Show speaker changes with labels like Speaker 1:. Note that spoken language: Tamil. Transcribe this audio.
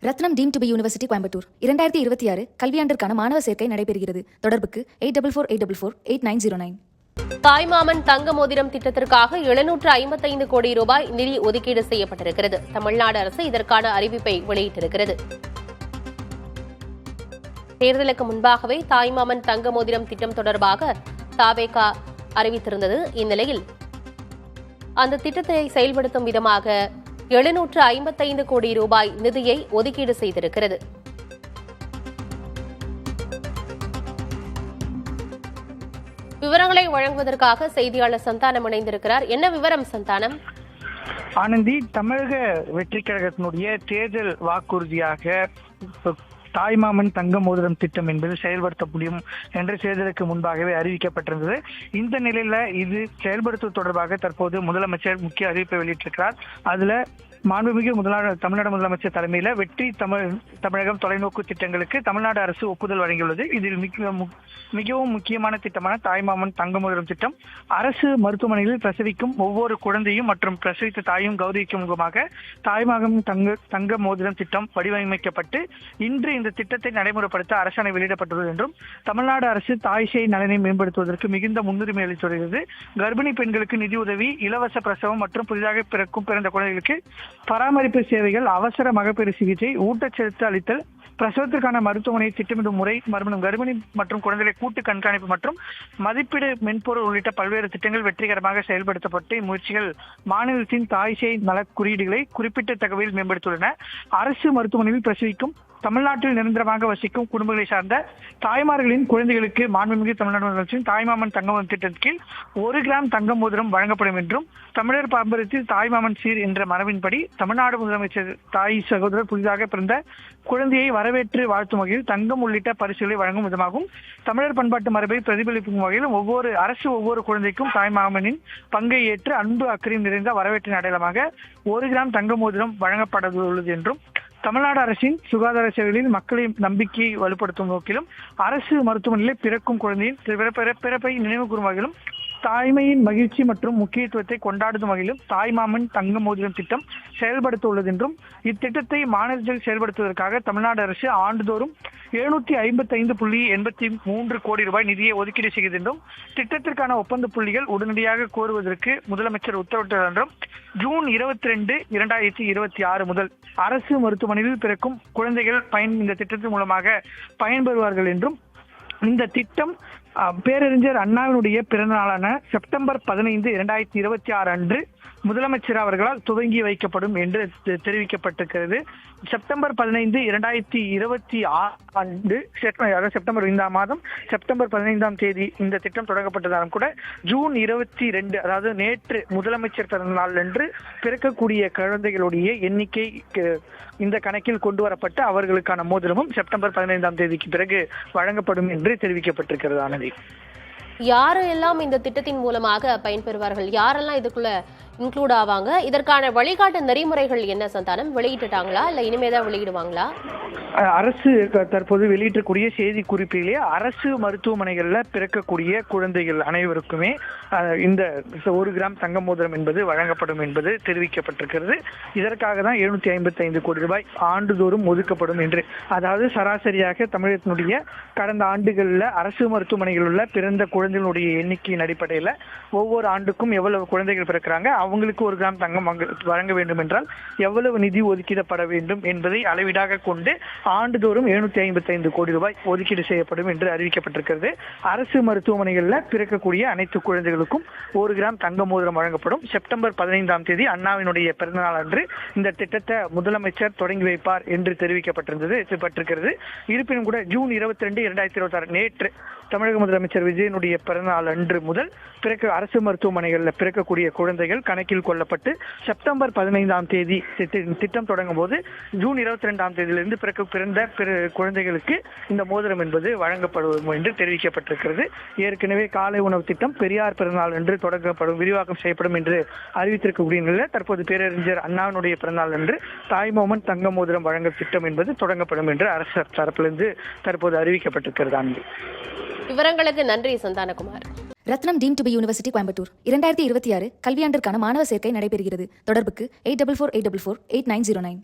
Speaker 1: Ratnam deemed to be university Coimbatore 2026 கல்வியாண்டிற்கான மாணவர் சேர்க்கை நடைபெறுகிறது. தொடர்புக்கு 8448448909.
Speaker 2: தாய்மாமன் தங்க மோதிரம் திட்டத்திற்காக 755 கோடி ரூபாய் நிதி ஒதுக்கீடு செய்யப்பட்டிருக்கிறது. தமிழ்நாடு அரசு இதற்கான அறிவிப்பை வெளியிட்டிருக்கிறது. தேர்தலுக்கு முன்பாகவே தாய்மாமன் தங்க மோதிரம் திட்டம் தொடர்பாக தாவேகா அறிவித்திருந்தது. இந்நிலையில் அந்த திட்டத்தை செயல்படுத்தும் விதமாக 755 கோடி ரூபாய் நிதியை ஒதுக்கீடு செய்திருக்கிறது. விவரங்களை வழங்குவதற்காக செய்தியாளர் சந்தானம் இணைந்திருக்கிறார். என்ன விவரம் சந்தானம்?
Speaker 3: ஆனந்தி, தமிழக வெற்றி கழகத்தினுடைய தேர்தல் வாக்குறுதியாக தாய்மாமன் தங்க மோதிரம் திட்டம் என்பது செயல்படுத்த முடியும் என்று தேர்தலுக்கு முன்பாகவே அறிவிக்கப்பட்டிருந்தது. இந்த நிலையில இது செயல்படுத்துவது தொடர்பாக தற்போது முதலமைச்சர் முக்கிய அறிவிப்பை வெளியிட்டிருக்கிறார். அதுல மாண்புமிகு தமிழ்நாடு முதலமைச்சர் தலைமையில வெற்றி தமிழகம் தொலைநோக்கு திட்டங்களுக்கு தமிழ்நாடு அரசு ஒப்புதல் வழங்கியுள்ளது. இதில் மிகவும் முக்கியமான திட்டமான தாய்மாமன் தங்க மோதிரம் திட்டம் அரசு மருத்துவமனைகளில் பிரசவிக்கும் ஒவ்வொரு குழந்தையும் மற்றும் பிரசவித்த தாயும் கௌரவிக்கும் முகமாக தாய்மாமன் தங்க மோதிரம் திட்டம் வடிவமைக்கப்பட்டு இன்று இந்த திட்டத்தை நடைமுறைப்படுத்த அரசாணை வெளியிடப்பட்டுள்ளது என்றும் தமிழ்நாடு அரசு தாய் சேய் நலனை மேம்படுத்துவதற்கு மிகுந்த முன்னுரிமை அளித்து வருகிறது. கர்ப்பிணி பெண்களுக்கு நிதி உதவி, இலவச பிரசவம் மற்றும் புதிதாக பிறந்த குழந்தைகளுக்கு பராமரிப்பு சேவைகள், அவசர மகப்பேறு சிகிச்சை, ஊட்டச்சத்து அளித்தல், பிரசவத்திற்கான மருத்துவமனை திட்டமிடும் முறை, மறுமணம், கர்ப்பிணி மற்றும் குழந்தைகளை கூட்டு கண்காணிப்பு மற்றும் மதிப்பீடு மென்பொருள் உள்ளிட்ட பல்வேறு திட்டங்கள் வெற்றிகரமாக செயல்படுத்தப்பட்டு இம்முயற்சிகள் மாநிலத்தின் தாய் சேய் நல குறியீடுகளை குறிப்பிட்ட தகவலில் மேம்படுத்தியுள்ளன. அரசு மருத்துவமனையில் பிரசவிக்கும் தமிழ்நாட்டில் நிரந்தரமாக வசிக்கும் குடும்பங்களை சார்ந்த தாய்மார்களின் குழந்தைகளுக்கு மாண்புமிகு தமிழ்நாடு முதலமைச்சரின் தாய்மாமன் தங்க மோதிரம் திட்டத்தின் கீழ் 1 கிராம் தங்க மோதிரம் வழங்கப்படும் என்றும் தமிழர் பாரம்பரியத்தில் தாய்மாமன் சீர் என்ற மரபின்படி தமிழ்நாடு முதலமைச்சர் தாய் சகோதரர் புதிதாக பிறந்த குழந்தையை வரவேற்று வாழ்த்தும் வகையில் தங்கம் உள்ளிட்ட பரிசுகளை வழங்கும் விதமாகவும் தமிழர் பண்பாட்டு மரபை பிரதிபலிக்கும் வகையில் ஒவ்வொரு குழந்தைக்கும் தாய்மாமனின் பங்கை ஏற்று அன்பு அக்கறையும் நிறைந்த வரவேற்றின் அடையாளமாக 1 கிராம் தங்க மோதிரம் வழங்கப்பட உள்ளது என்றும் தமிழ்நாடு அரசின் சுகாதார சேவைகளில் மக்களின் நம்பிக்கையை வலுப்படுத்தும் நோக்கிலும் அரசு மருத்துவமனையில் பிறக்கும் குழந்தையின் பிறப்பை நினைவு கூறும் வகையிலும் தாய்மையின் மகிழ்ச்சி மற்றும் முக்கியத்துவத்தை கொண்டாடும் வகையிலும் தாய்மாமன் தங்க மோதிரம் திட்டம் செயல்படுத்த உள்ளது என்றும் இத்திட்டத்தை மாநிலத்தில் செயல்படுத்துவதற்காக தமிழ்நாடு அரசு ஆண்டுதோறும் 755.83 கோடி ரூபாய் நிதியை ஒதுக்கீடு செய்கிறது என்றும் திட்டத்திற்கான ஒப்பந்த புள்ளிகள் உடனடியாக கோருவதற்கு முதலமைச்சர் உத்தரவிட்டார் என்றும் ஜூன் 22, 2026 முதல் அரசு மருத்துவமனையில் பிறக்கும் குழந்தைகள் இந்த திட்டத்தின் மூலமாக பயன்பெறுவார்கள் என்றும் இந்த திட்டம் பேரறிஞர் அண்ணாவினுடைய பிறந்த நாளான செப்டம்பர் 15, 2026 அன்று முதலமைச்சர் அவர்களால் துவங்கி வைக்கப்படும் என்று தெரிவிக்கப்பட்டிருக்கிறது. செப்டம்பர் 15, 2026 அன்று செப்டம்பர் இந்த மாதம் செப்டம்பர் 15ஆம் தேதி இந்த திட்டம் தொடங்கப்பட்டதாலும் கூட ஜூன் 22, அதாவது நேற்று முதலமைச்சர் பிறந்த நாள் அன்று பிறக்கக்கூடிய குழந்தைகளுடைய எண்ணிக்கை இந்த கணக்கில் கொண்டு வரப்பட்டு அவர்களுக்கான மோதிரமும் செப்டம்பர் 15ஆம் தேதிக்கு பிறகு வழங்கப்படும் என்று தெரிவிக்கப்பட்டிருக்கிறது. ஆனந்தி,
Speaker 2: யாரு எல்லாம் இந்த திட்டத்தின் மூலமாக பயன்பெறுவார்கள்? யாரெல்லாம் இதுக்குள்ள இன்க்ளூட் ஆவாங்க? இதற்கான வழிகாட்டு நெறிமுறைகள் என்ன சந்தானம்? வெளியிட்டுட்டாங்களா இல்ல இனிமேதான் வெளியிடுவாங்களா?
Speaker 3: அரசு தற்போது வெளியிட்டக்கூடிய செய்தி குறிப்பிலே அரசு மருத்துவமனைகள்ல பிறக்கக்கூடிய குழந்தைகள் அனைவருக்குமே இந்த 1 கிராம் தங்க மோதிரம் என்பது வழங்கப்படும் என்பது தெரிவிக்கப்பட்டிருக்கிறது. இதற்காக தான் 755 கோடி ரூபாய் ஆண்டுதோறும் ஒதுக்கப்படும் என்று, அதாவது சராசரியாக தமிழகத்தினுடைய கடந்த ஆண்டுகள்ல அரசு மருத்துவமனைகள் உள்ள பிறந்த குழந்தைகளுடைய எண்ணிக்கையின் அடிப்படையில ஒவ்வொரு ஆண்டுக்கும் எவ்வளவு குழந்தைகள் பிறக்கிறாங்க, அவங்களுக்கு 1 கிராம் தங்கம் வழங்க வேண்டும் என்றால் எவ்வளவு நிதி ஒதுக்கீடப்பட வேண்டும் என்பதை அளவீடாக கொண்டு ஆண்டுதோறும் 755 கோடி ரூபாய் ஒதுக்கீடு செய்யப்படும் என்று அறிவிக்கப்பட்டிருக்கிறது. அரசு மருத்துவமனைகள்ல பிறக்கக்கூடிய அனைத்து குழந்தைகளுக்கும் 1 கிராம் தங்க மோதிரம் வழங்கப்படும். செப்டம்பர் 15ஆம் தேதி அண்ணாவினுடைய பிறந்தநாள் அன்று இந்த திட்டத்தை முதலமைச்சர் தொடங்கி வைப்பார் என்று தெரிவிக்கப்பட்டிருக்கிறது. இருப்பினும் கூட ஜூன் 22, 2026 நேற்று தமிழக முதலமைச்சர் விஜயனுடைய பிறந்தநாள் அன்று முதல் அரசு மருத்துவமனைகளில் பிறக்கக்கூடிய குழந்தைகள் கணக்கில் கொள்ளப்பட்டு செப்டம்பர் 15ஆம் தேதி திட்டம் தொடங்கும் போது ஜூன் 22ஆம் தேதியிலிருந்து பிறந்த குழந்தைகளுக்கு இந்த மோதிரம் என்பது வழங்கப்படும் என்று தெரிவிக்கப்பட்டிருக்கிறது. ஏற்கனவே காலை உணவு திட்டம் பெரியார் பிறந்தநாள் என்று விரிவாக்கம் செய்யப்படும் என்று அறிவித்திருக்கக்கூடிய நிலையில் தற்போது பேரறிஞர் அண்ணாவினுடைய பிறந்தநாள் என்று தாய்மாமன் தங்க மோதிரம் வழங்கும் திட்டம் என்பது தொடங்கப்படும் என்று அரசு தரப்பிலிருந்து தற்போது அறிவிக்கப்பட்டிருக்கிறது.
Speaker 2: விவரங்களுக்கு நன்றி Santhanakumar.
Speaker 1: Rathinam deemed to be university Coimbatore 2026 கல்வியாண்டிற்கான மாணவர் சேர்க்கை நடைபெறுகிறது. தொடர்புக்கு 8448448909.